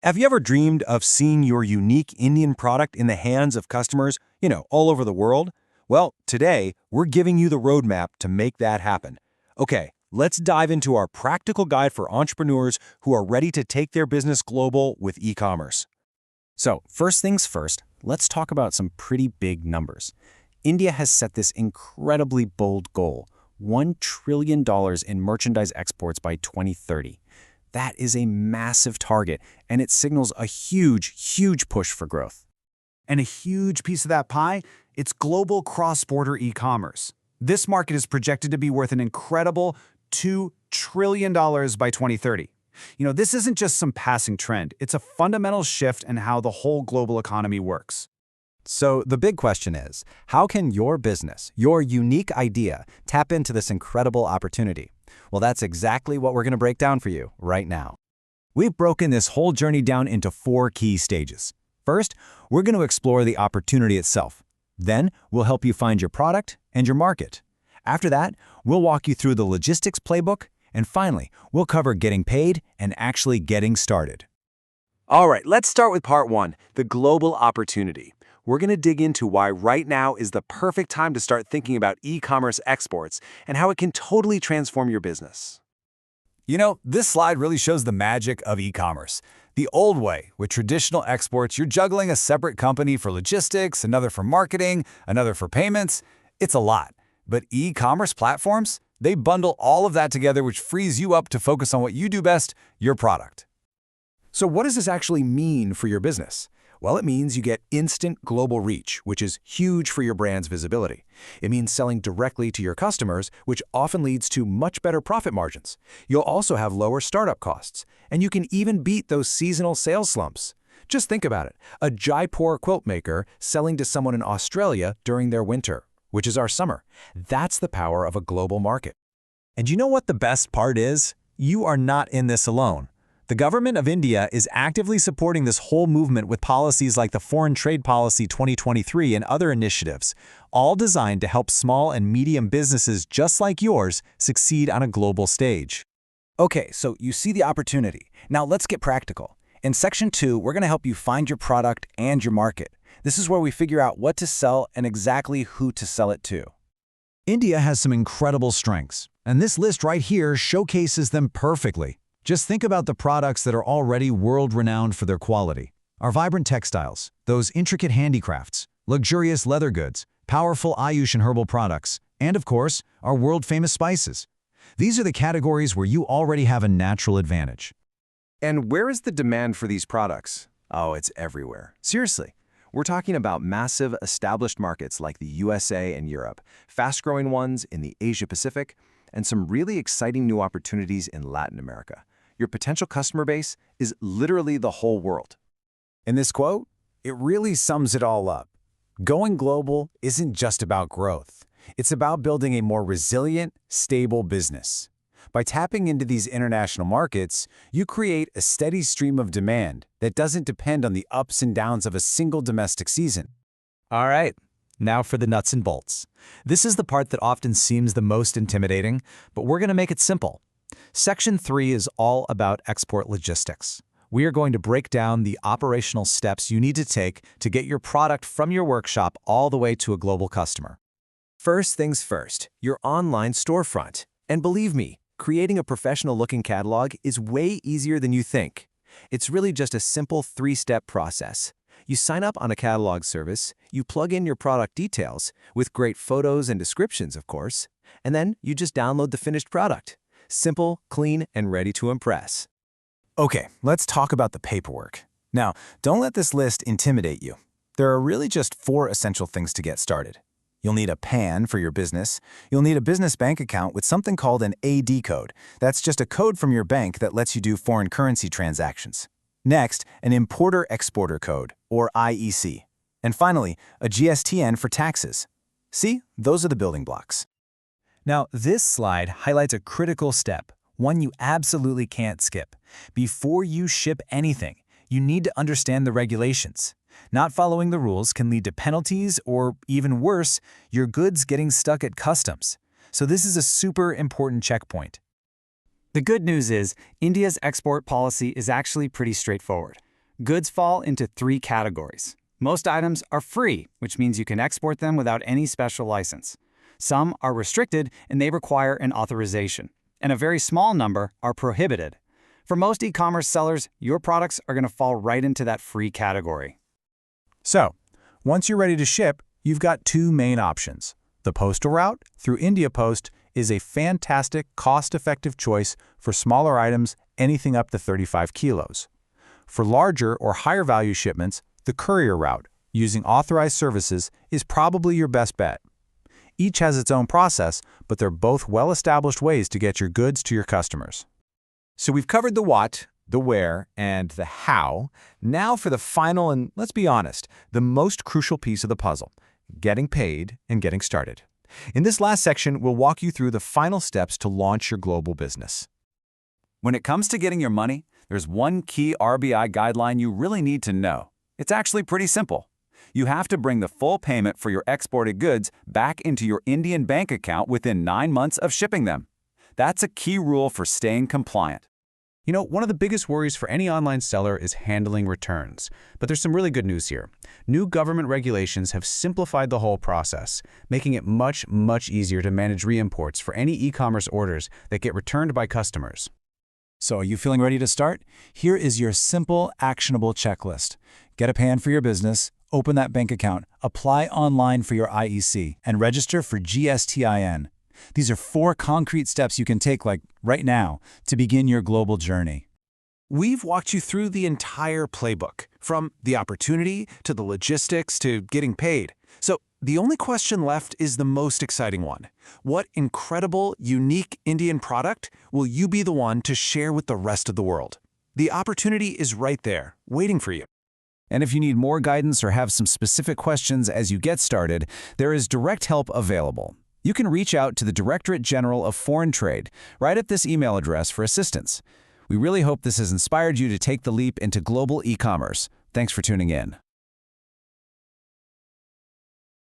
Have you ever dreamed of seeing your unique Indian product in the hands of customers, all over the world? Well, today, we're giving you the roadmap to make that happen. Okay, let's dive into our practical guide for entrepreneurs who are ready to take their business global with e-commerce. So, first things first, let's talk about some pretty big numbers. India has set this incredibly bold goal, $1 trillion in merchandise exports by 2030. That is a massive target, and it signals a huge push for growth. And a huge piece of that pie, it's global cross-border e-commerce. This market is projected to be worth an incredible $2 trillion by 2030. This isn't just some passing trend. It's a fundamental shift in how the whole global economy works. So the big question is, how can your business, your unique idea, tap into this incredible opportunity? Well, that's exactly what we're going to break down for you right now. We've broken this whole journey down into 4 key stages. First, we're going to explore the opportunity itself. Then, we'll help you find your product and your market. After that, we'll walk you through the logistics playbook. And finally, we'll cover getting paid and actually getting started. All right, let's start with part 1, the global opportunity. We're going to dig into why right now is the perfect time to start thinking about e-commerce exports and how it can totally transform your business. This slide really shows the magic of e-commerce. The old way, with traditional exports, you're juggling a separate company for logistics, another for marketing, another for payments. It's a lot. But e-commerce platforms, they bundle all of that together, which frees you up to focus on what you do best, your product. So what does this actually mean for your business? Well, it means you get instant global reach, which is huge for your brand's visibility. It means selling directly to your customers, which often leads to much better profit margins. You'll also have lower startup costs, and you can even beat those seasonal sales slumps. Just think about it, a Jaipur quilt maker selling to someone in Australia during their winter, which is our summer. That's the power of a global market. And you know what the best part is? You are not in this alone. The government of India is actively supporting this whole movement with policies like the Foreign Trade Policy 2023 and other initiatives, all designed to help small and medium businesses just like yours succeed on a global stage. Okay, so you see the opportunity. Now let's get practical. In Section 2, we're going to help you find your product and your market. This is where we figure out what to sell and exactly who to sell it to. India has some incredible strengths, and this list right here showcases them perfectly. Just think about the products that are already world-renowned for their quality. Our vibrant textiles, those intricate handicrafts, luxurious leather goods, powerful Ayush and herbal products, and of course, our world-famous spices. These are the categories where you already have a natural advantage. And where is the demand for these products? Oh, it's everywhere. Seriously. We're talking about massive, established markets like the USA and Europe, fast-growing ones in the Asia-Pacific, and some really exciting new opportunities in Latin America. Your potential customer base is literally the whole world. In this quote, it really sums it all up. Going global isn't just about growth. It's about building a more resilient, stable business. By tapping into these international markets, you create a steady stream of demand that doesn't depend on the ups and downs of a single domestic season. All right, now for the nuts and bolts. This is the part that often seems the most intimidating, but we're going to make it simple. Section 3 is all about export logistics. We are going to break down the operational steps you need to take to get your product from your workshop all the way to a global customer. First things first, your online storefront. And believe me, creating a professional-looking catalog is way easier than you think. It's really just a simple 3-step process. You sign up on a catalog service, you plug in your product details, with great photos and descriptions, of course, and then you just download the finished product. Simple, clean, and ready to impress. Okay, let's talk about the paperwork. Now, don't let this list intimidate you. There are really just 4 essential things to get started. You'll need a PAN for your business. You'll need a business bank account with something called an AD code. That's just a code from your bank that lets you do foreign currency transactions. Next, an Importer-Exporter Code, or IEC. And finally, a GSTN for taxes. See, those are the building blocks. Now, this slide highlights a critical step, one you absolutely can't skip. Before you ship anything, you need to understand the regulations. Not following the rules can lead to penalties or, even worse, your goods getting stuck at customs. So this is a super important checkpoint. The good news is, India's export policy is actually pretty straightforward. Goods fall into three categories. Most items are free, which means you can export them without any special license. Some are restricted and they require an authorization. And a very small number are prohibited. For most e-commerce sellers, your products are going to fall right into that free category. So, once you're ready to ship, you've got two main options. The postal route through India Post is a fantastic, cost-effective choice for smaller items, anything up to 35 kilos. For larger or higher value shipments, the courier route, using authorized services, is probably your best bet. Each has its own process, but they're both well-established ways to get your goods to your customers. So we've covered the what, the where, and the how. Now for the final and, let's be honest, the most crucial piece of the puzzle, getting paid and getting started. In this last section, we'll walk you through the final steps to launch your global business. When it comes to getting your money, there's one key RBI guideline you really need to know. It's actually pretty simple. You have to bring the full payment for your exported goods back into your Indian bank account within 9 months of shipping them. That's a key rule for staying compliant. You know, one of the biggest worries for any online seller is handling returns. But there's some really good news here. New government regulations have simplified the whole process, making it much, much easier to manage reimports for any e-commerce orders that get returned by customers. So are you feeling ready to start? Here is your simple, actionable checklist. Get a PAN for your business, open that bank account, apply online for your IEC, and register for GSTIN. These are 4 concrete steps you can take, like right now, to begin your global journey. We've walked you through the entire playbook, from the opportunity to the logistics to getting paid. So the only question left is the most exciting one. What incredible, unique Indian product will you be the one to share with the rest of the world? The opportunity is right there, waiting for you. And if you need more guidance or have some specific questions as you get started, there is direct help available. You can reach out to the Directorate General of Foreign Trade right at this email address for assistance. We really hope this has inspired you to take the leap into global e-commerce. Thanks for tuning in.